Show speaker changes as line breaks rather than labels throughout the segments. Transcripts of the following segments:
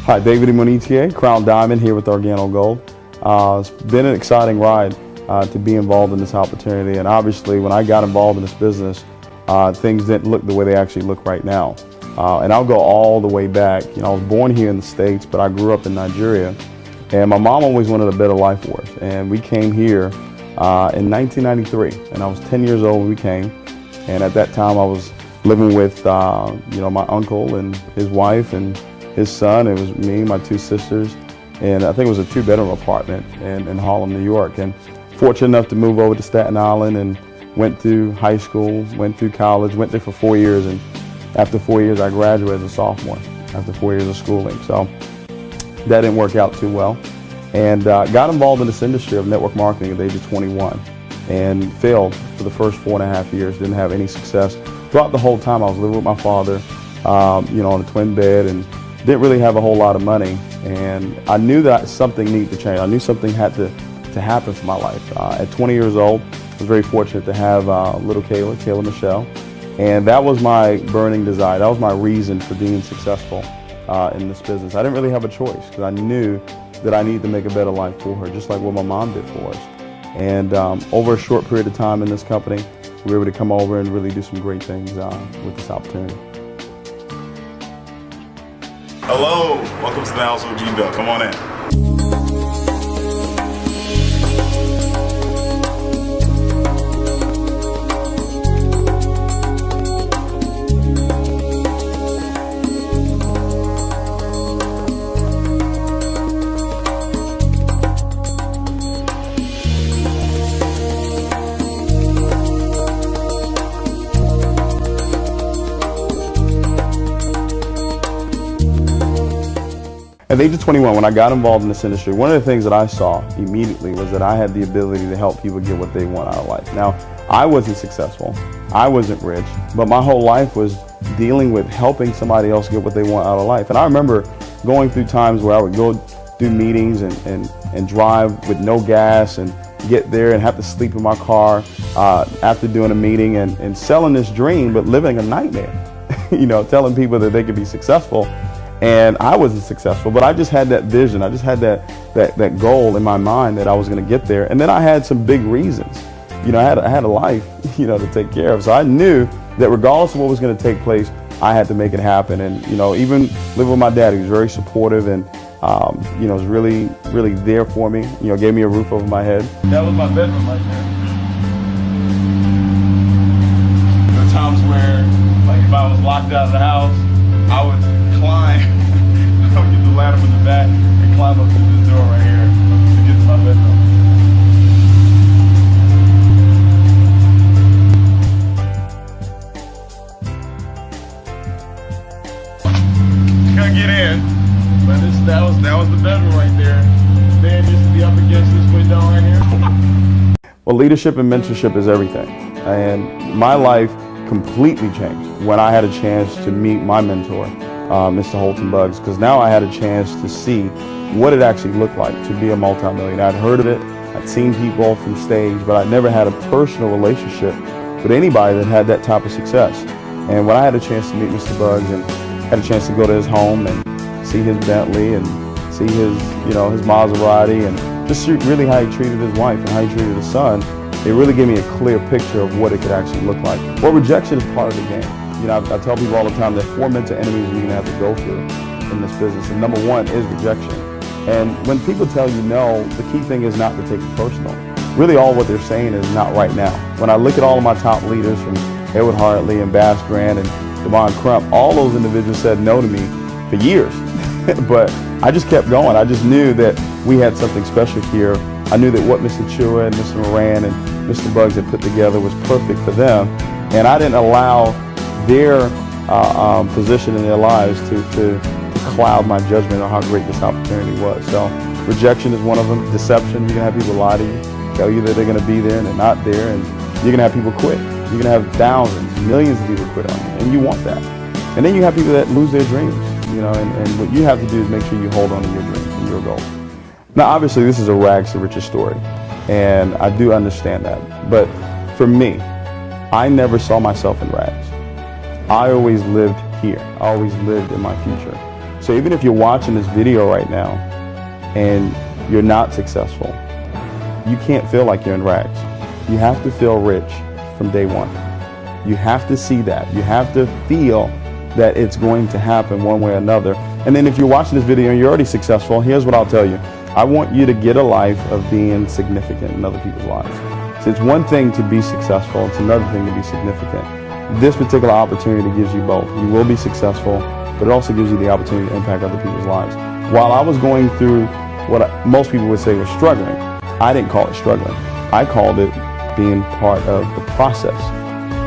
Hi, David Imonitie, Crown Diamond here with Organo Gold. It's been an exciting ride to be involved in this opportunity, and obviously when I got involved in this business, things didn't look the way they actually look right now. And I'll go all the way back. You know, I was born here in the States, but I grew up in Nigeria, and my mom always wanted a better life for us. And we came here in 1993, and I was 10 years old when we came. And at that time, I was living with you know, my uncle and his wife and his son. It was me, my two sisters, and I think it was a two-bedroom apartment in Harlem, New York. And fortunate enough to move over to Staten Island and went through high school, went through college, went there for 4 years, and after 4 years I graduated as a sophomore after 4 years of schooling. So that didn't work out too well, and got involved in this industry of network marketing at the age of 21 and failed for the first 4.5 years, didn't have any success. Throughout the whole time I was living with my father, you know, on a twin bed, and didn't really have a whole lot of money, and I knew that something needed to change. I knew something had to happen for my life. At 20 years old, I was very fortunate to have little Kayla Michelle, and that was my burning desire. That was my reason for being successful in this business. I didn't really have a choice because I knew that I needed to make a better life for her, just like what my mom did for us. And over a short period of time in this company, we were able to come over and really do some great things with this opportunity.
Hello, welcome to the house, OG Duck. Come on in.
At the age of 21, when I got involved in this industry, one of the things that I saw immediately was that I had the ability to help people get what they want out of life. Now, I wasn't successful, I wasn't rich, but my whole life was dealing with helping somebody else get what they want out of life. And I remember going through times where I would go do meetings and drive with no gas and get there and have to sleep in my car after doing a meeting and selling this dream, but living a nightmare. You know, telling people that they could be successful. And I wasn't successful, but I just had that vision. I just had that goal in my mind that I was going to get there. And then I had some big reasons. You know, I had a life, you know, to take care of. So I knew that regardless of what was going to take place, I had to make it happen. And, you know, even living with my dad, he was very supportive and, you know, was really, really there for me. You know, gave me a roof over my head. That was my bedroom right there. There were times where, like, if I was locked out of the house, I would climb, I would get the ladder from the back and climb up through this door right here to get to my bedroom. Couldn't get in, but that was the bedroom right there. The bed used to be up against this window right here. Well, leadership and mentorship is everything, and my life completely changed when I had a chance to meet my mentor, Mr. Holton Buggs, because now I had a chance to see what it actually looked like to be a multimillionaire. I'd heard of it, I'd seen people from stage, but I'd never had a personal relationship with anybody that had that type of success. And when I had a chance to meet Mr. Buggs and had a chance to go to his home and see his Bentley and see his, you know, his Maserati and just see really how he treated his wife and how he treated his son, it really gave me a clear picture of what it could actually look like. Well, rejection is part of the game. You know, I tell people all the time there are 4 mental enemies you're gonna have to go through in this business, and number 1 is rejection. And when people tell you no, the key thing is not to take it personal. Really all what they're saying is not right now. When I look at all of my top leaders from Edward Hartley and Bass Grant and Devon Crump, all those individuals said no to me for years. But I just kept going. I just knew that we had something special here. I knew that what Mr. Chua and Mr. Moran and Mr. Buggs had put together was perfect for them, and I didn't allow their position in their lives to cloud my judgment on how great this opportunity was. So rejection is one of them. Deception, you're gonna have people lie to you, tell you that they're gonna be there and they're not there, and you're gonna have people quit. You're gonna have thousands, millions of people quit on you, and you want that. And then you have people that lose their dreams, you know, and what you have to do is make sure you hold on to your dreams and your goals. Now, obviously, this is a rags to riches story, and I do understand that. But for me, I never saw myself in rags. I always lived here. I always lived in my future. So even if you're watching this video right now and you're not successful, you can't feel like you're in rags. You have to feel rich from day one. You have to see that. You have to feel that it's going to happen one way or another. And then if you're watching this video and you're already successful, here's what I'll tell you. I want you to get a life of being significant in other people's lives. So it's one thing to be successful, it's another thing to be significant. This particular opportunity gives you both. You will be successful, but it also gives you the opportunity to impact other people's lives. While I was going through what most people would say was struggling, I didn't call it struggling. I called it being part of the process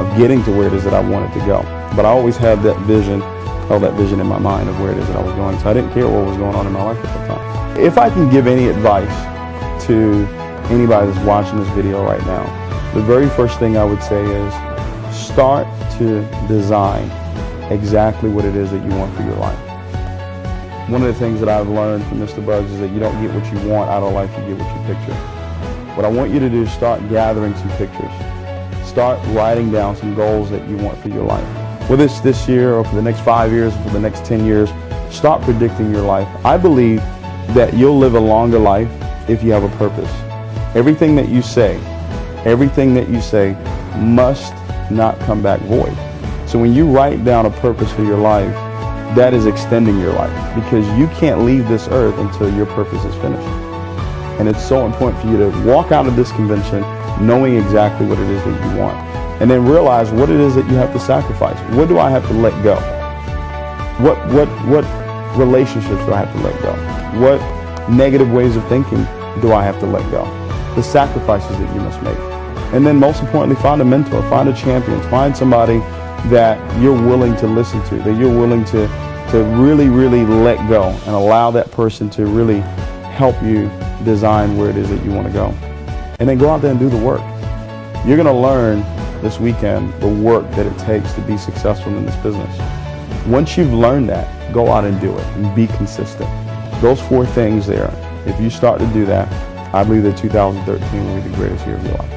of getting to where it is that I wanted to go. But I always had that vision, held that vision in my mind of where it is that I was going. So I didn't care what was going on in my life at the time. If I can give any advice to anybody that's watching this video right now, the very first thing I would say is start to design exactly what it is that you want for your life. One of the things that I've learned from Mr. Bugs is that you don't get what you want out of life, you get what you picture. What I want you to do is start gathering some pictures. Start writing down some goals that you want for your life. Whether it's this year or for the next 5 years or for the next 10 years, start predicting your life. I believe that you'll live a longer life if you have a purpose. Everything that you say must not come back void. So when you write down a purpose for your life, that is extending your life, because you can't leave this earth until your purpose is finished. And it's so important for you to walk out of this convention knowing exactly what it is that you want, and then realize what it is that you have to sacrifice. What do I have to let go? What relationships do I have to let go? What negative ways of thinking do I have to let go? The sacrifices that you must make. And then most importantly, find a mentor, find a champion, find somebody that you're willing to listen to, that you're willing to really, really let go, and allow that person to really help you design where it is that you want to go. And then go out there and do the work. You're going to learn this weekend the work that it takes to be successful in this business. Once you've learned that, go out and do it and be consistent. Those 4 things there, if you start to do that, I believe that 2013 will be the greatest year of your life.